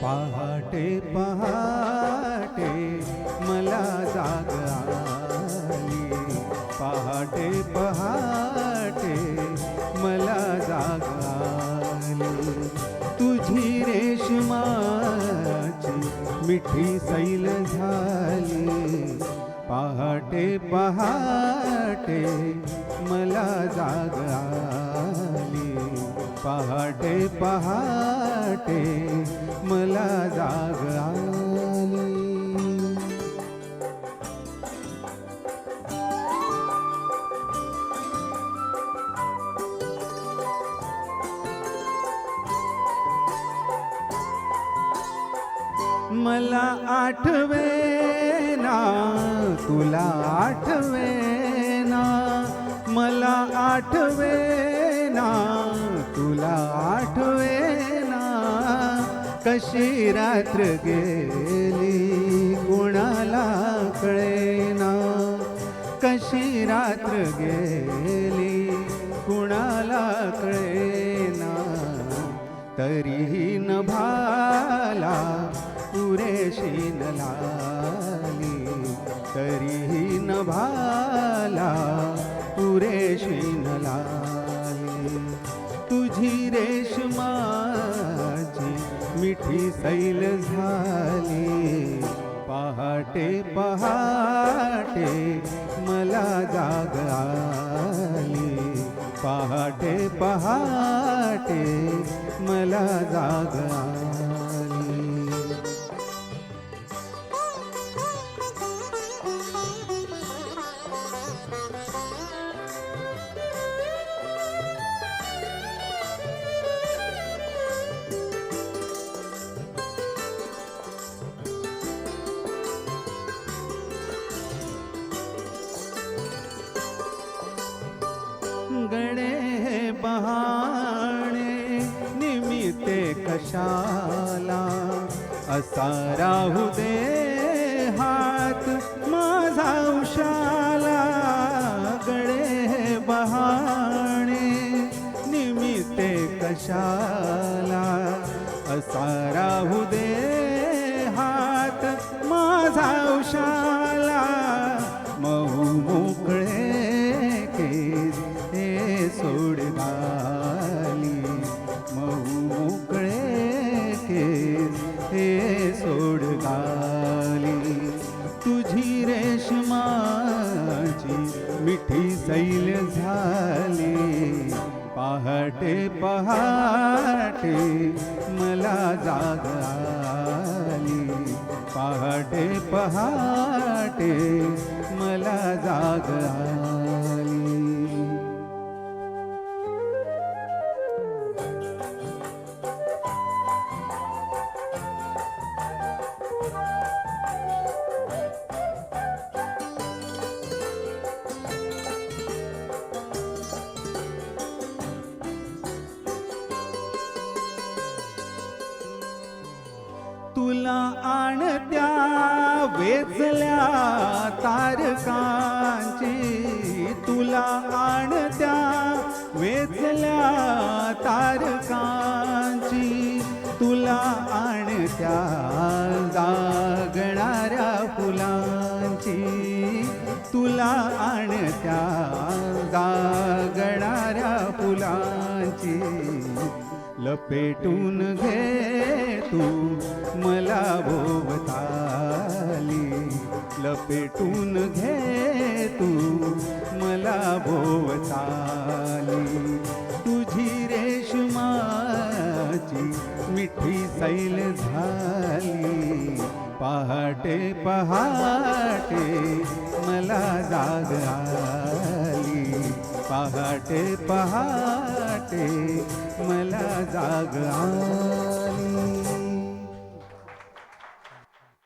पहाटे पहाटे मला जाग आली, पहाटे पहाटे मला जाग आली, तुझी रेशमाची मिठी सैल झाली, पहाटे पहाटे मला जाग आली, पहाटे पहाटे मला जाग आली. मला आठवेना तुला आठवेना, मला आठवेना तुला आठवेना, कशी रात्र गेली कुणाला कळेना, कशी रात्र गेली कुणाला कळेना, तरीही नभाला पुरेशी न लाली, तरीही नभाला पुरेशी न लाली, तुझी रेशमाची मिठी सैल झाली, पहाटे पहाटे मला जाग आली, पहाटे पहाटे मला जाग आली. गणे बहाणे निमित्ते कशाला, असा राहू दे हात माझा उशाला, गणे बहाणे निमित्ते कशाला, असा राहू दे हात माझा उशाला, मऊ मोकळे केस हे सोड घाली, मऊ मोकळे केस हे सोड घाली, तुझी रेशमाची मिठी सैल झाली, पहाटे पहाटे मला जाग आली, पहाटे पहाटे मला जाग आली. तुला आणत्या वेचल्या तारकांची, तुला आणत्या वेचल्या तारकांची, तुला आणत्या जागणाऱ्या फुलांची, तुला आणत्या जागणाऱ्या फुलांची, लपेटून घे तू मला भोवताली, लपेटून घे तू मला भोवताली, तुझी रेशमाची मिठी सैल झाली, पहाटे पहाटे मला जाग आली, पहाटे पहाटे मला जाग आली.